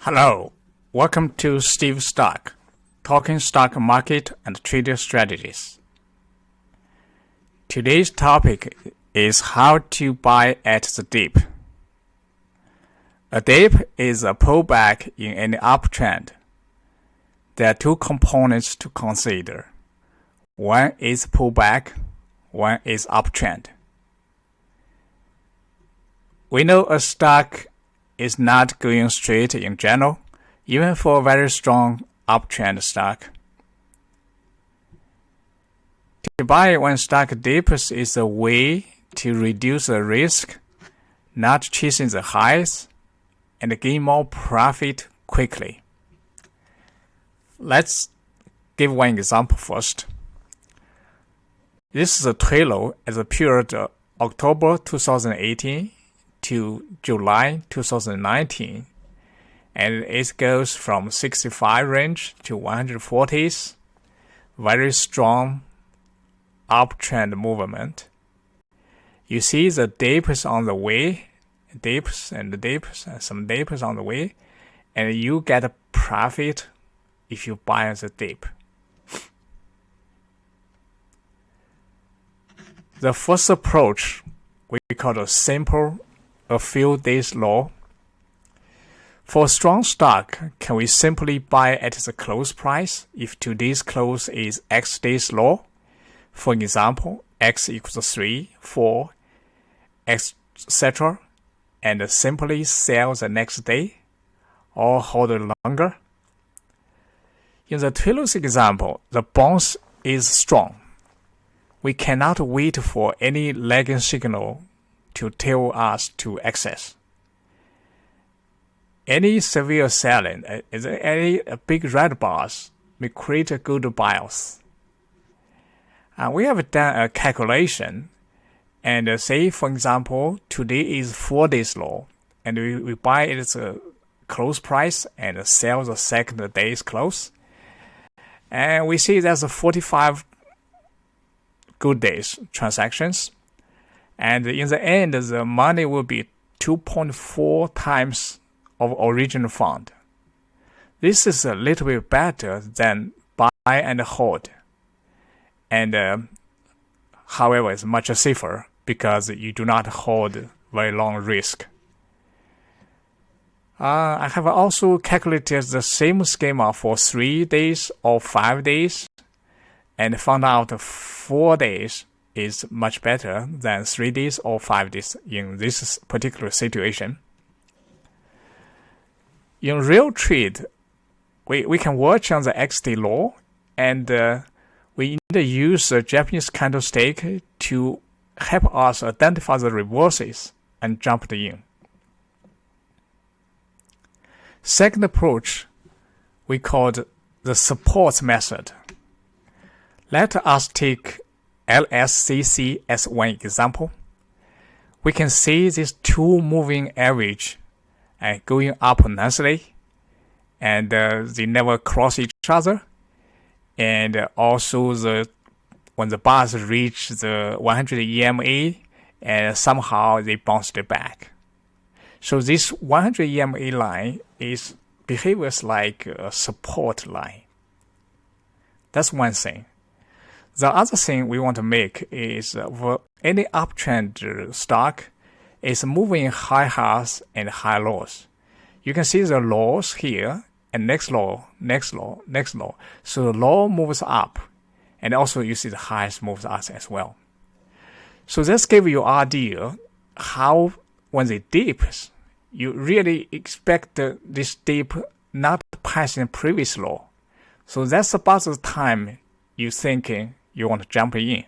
Hello, welcome to Steve Stock, talking stock market and trader strategies. Today's topic is how to buy at the dip. A dip is a pullback in any uptrend. There are two components to consider. One is pullback, one is uptrend. We know a stock is not going straight in general, even for a very strong uptrend stock. To buy when stock dips is a way to reduce the risk, not chasing the highs, and gain more profit quickly. Let's give one example first. This is a trailer at the period of October 2018 to July 2019, and it goes from 65 range to 140s. Very strong uptrend movement. You see the dips on the way, dips and some dips on the way, and you get a profit if you buy the dip. The first approach we call a simple a few days low. For strong stock, can we simply buy at the close price if today's close is X days low? For example, X equals 3, 4, etc., and simply sell the next day or hold longer? In the Taylor's example, the bounce is strong. We cannot wait for any lagging signal to tell us to access. Any severe selling, any big red bars may create a good bias. We have done a calculation and say, for example, today is 4 days low, and we buy it at a close price and sell the second day's close. And we see there's a 45 good days transactions. And in the end, the money will be 2.4 times of original fund. This is a little bit better than buy and hold. And however, it's much safer because you do not hold very long risk. I have also calculated the same schema for 3 days or 5 days and found out 4 days is much better than 3 days or 5 days in this particular situation. In real trade, we can watch on the XD law, and we need to use the Japanese candlestick to help us identify the reverses and jump in. Second approach, we called the support method. Let us take LSCC as one example. We can see these two moving average going up nicely, and they never cross each other. And also when the bars reach the 100 EMA, and somehow they bounced back. So this 100 EMA line behaves like a support line. That's one thing. The other thing we want to make is for any uptrend stock is moving high highs and high lows. You can see the lows here and next low, next low, next low. So the low moves up, and also you see the highs moves up as well. So this gives you an idea how when they dips, you really expect this dip not passing previous low. So that's about the time you thinking you want to jump in.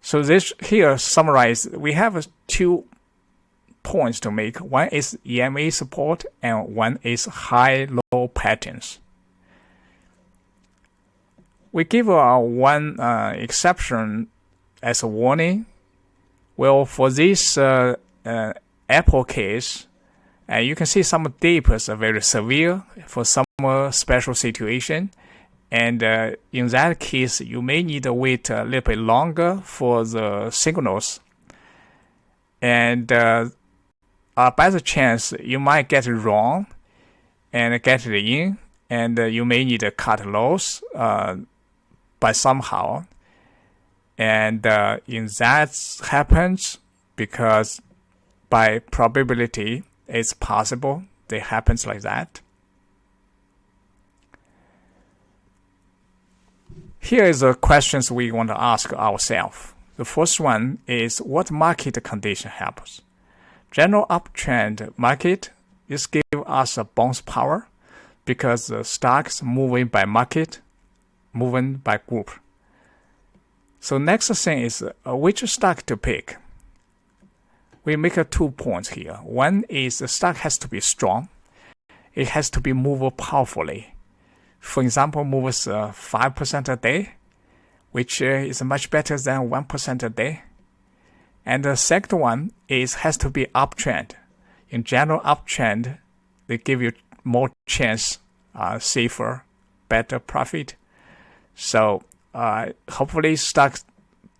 So this here summarized, we have 2 points to make. One is EMA support and one is high-low patterns. We give one exception as a warning. Well, for this Apple case, you can see some dips are very severe for some special situation. And in that case, you may need to wait a little bit longer for the signals. And by the chance you might get it wrong and get it in, and you may need to cut loss by somehow. And in that happens because by probability it's possible it happens like that. Here is the questions we want to ask ourselves. The first one is, what market condition helps? General uptrend market is give us a bounce power because the stocks moving by market, moving by group. So next thing is which stock to pick. We make 2 points here. One is the stock has to be strong. It has to be moved powerfully. For example, moves 5% a day, which is much better than 1% a day. And the second one is has to be uptrend. In general uptrend, they give you more chance, safer, better profit. So hopefully stock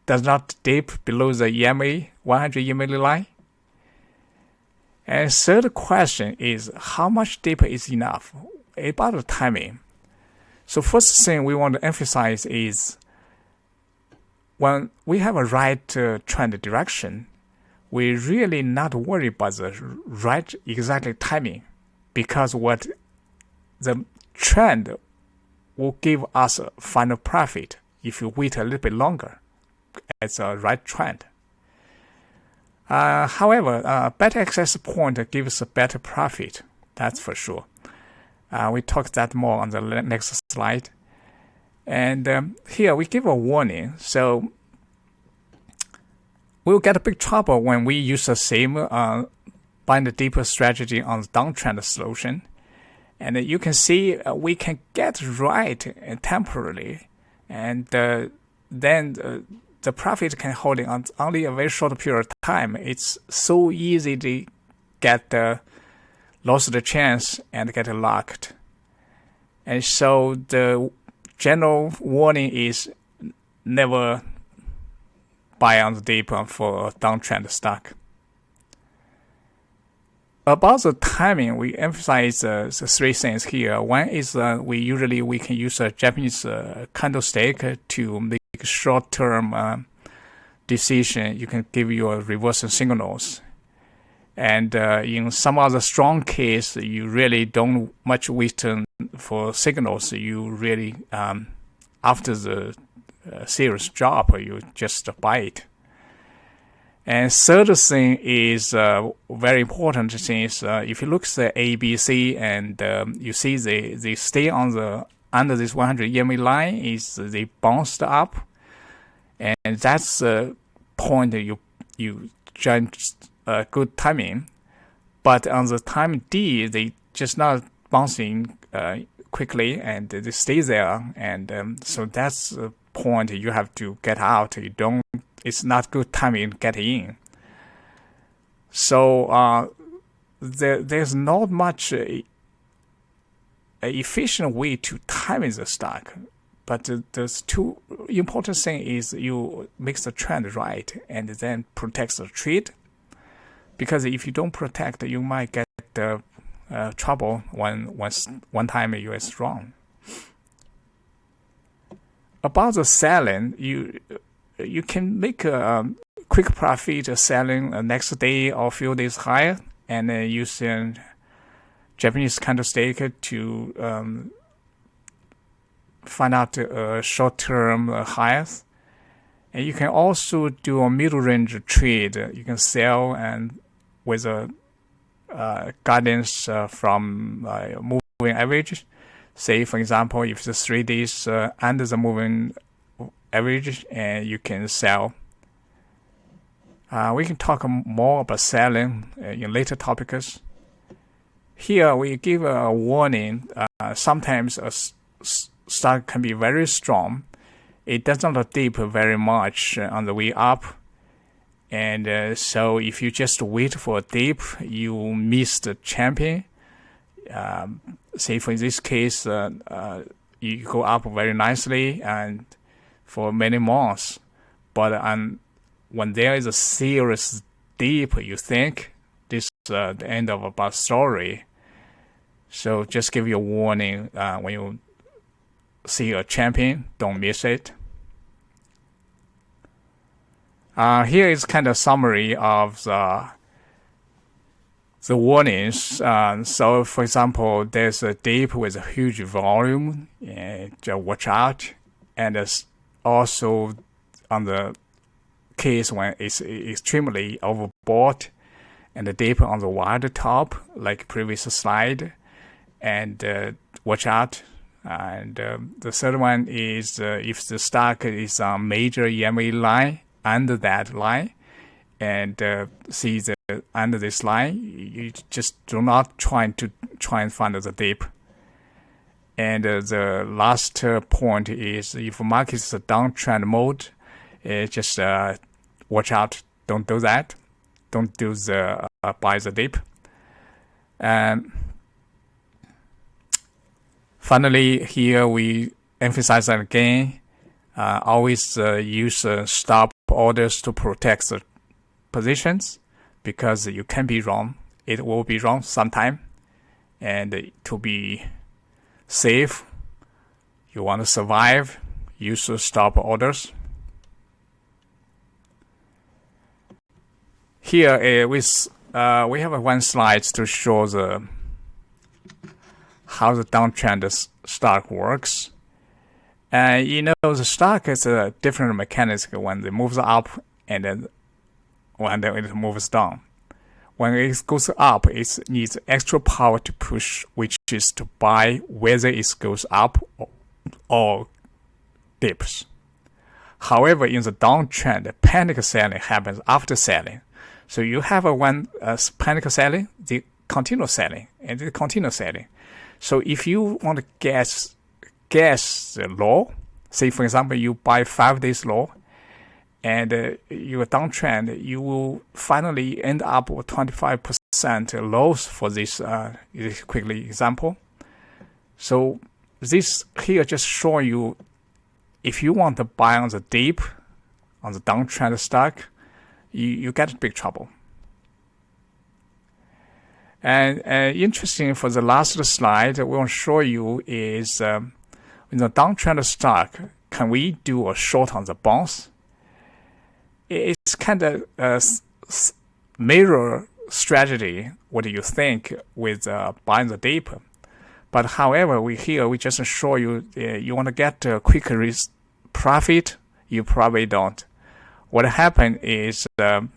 does not dip below the EMA 100 EMA line. And third question is, how much dip is enough? About the timing. So first thing we want to emphasize is when we have a right trend direction, we really not worry about the right exactly timing, because what the trend will give us a final profit if you wait a little bit longer as a right trend. However, better access point gives a better profit, that's for sure. We talk that more on the next slide. And here we give a warning. So we'll get a big trouble when we use the same bind the deeper strategy on the downtrend solution. And you can see we can get right temporarily, and then the profit can hold it on only a very short period of time. It's so easy to get lost the chance and get locked. And so the general warning is never buy on the dip for a downtrend stock. About the timing, we emphasize the 3 things here. One is we can use a Japanese candlestick to make short-term decision. You can give you a reverse signals. And in some other strong case, you really don't much wait for signals. You really, after the serious drop, you just buy it. And third thing is very important thing is if you look at the ABC and you see they stay on the under this 100 EMA line, is they bounced up, and that's the point that you judge good timing. But on the time D, they just not bouncing quickly, and they stay there, and so that's the point you have to get out. It's not good timing to get in. So there's not much efficient way to time the stock, but there's 2 important things is you make the trend right and then protect the trade, because if you don't protect, you might get trouble one time you is wrong. About the selling, you can make a quick profit selling next day or few days higher, and using Japanese candlestick to find out short-term highs. And you can also do a middle range trade. You can sell and with a guidance from moving average. Say, for example, if the 3 days under the moving average, and you can sell. We can talk more about selling in later topics. Here we give a warning. Sometimes a stock can be very strong. It does not dip very much on the way up. And so if you just wait for a dip, you miss the champion. Say for this case, you go up very nicely and for many months, but when there is a serious dip, you think this the end of about story. So just give you a warning when you see a champion, don't miss it. Here is kind of summary of the warnings. So, for example, there's a dip with a huge volume, and watch out. And also on the case when it's extremely overbought, and the dip on the wider top, like previous slide, and watch out. And the third one is if the stock is on major EMA line, under that line, and see the under this line, you just do not try and find the dip. And the last point is if market is a downtrend mode, just watch out. Don't do that. Don't do the buy the dip. And finally, here we emphasize that again. Always use stop orders to protect the positions, because you can be wrong. It will be wrong sometime. And to be safe, you want to survive, use stop orders. Here we have one slide to show how the downtrend stock works. The stock is a different mechanism when it moves up and then when it moves down. When it goes up, it needs extra power to push, which is to buy whether it goes up or dips. However, in the downtrend, panic selling happens after selling. So you have one panic selling, the continuous selling, and the continuous selling. So if you want to guess the low, say for example you buy 5 days low, and you are downtrend, you will finally end up with 25% loss for this quickly example. So this here just show you, if you want to buy on the dip, on the downtrend stock, you get big trouble. And interesting for the last slide, we want to show you is in the downtrend stock, can we do a short on the bounce? It's kind of a mirror strategy. What do you think with buying the dip? But however, we just show you you want to get a quick profit. You probably don't. What happened is what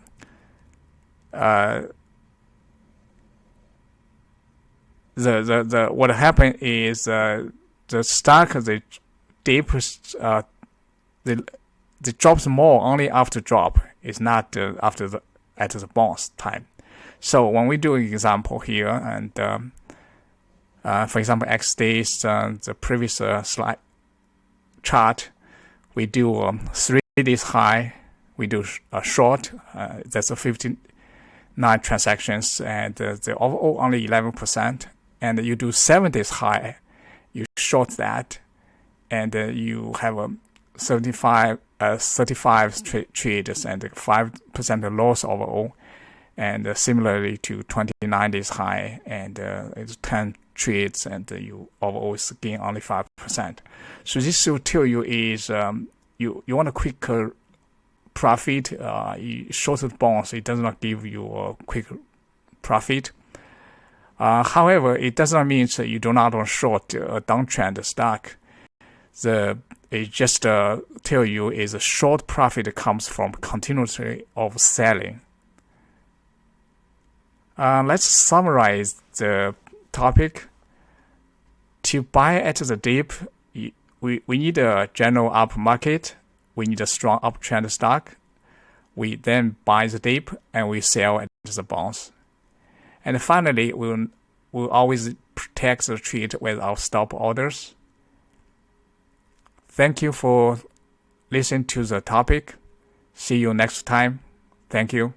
happened is the stock, the dip, the drops more only after drop. It's not at the bounce time. So when we do an example here, and for example X days, the previous slide chart, we do 3 days high, we do a short, that's a 59 transactions, and the overall only 11%. And you do 7 days high, you short that, and you have a 35 trades and 5% loss overall. And similarly to 29 days high, and it's 10 trades, and you overall gain only 5%. So this will tell you is you want a quicker profit. Shorted bonds, it does not give you a quick profit. However, it does not mean that you do not want short a downtrend stock. It just tell you is a short profit comes from continuity of selling. Let's summarize the topic. To buy at the dip, we need a general up market. We need a strong uptrend stock. We then buy the dip and we sell at the bounce. And finally, we'll always protect the trade with our stop orders. Thank you for listening to the topic. See you next time. Thank you.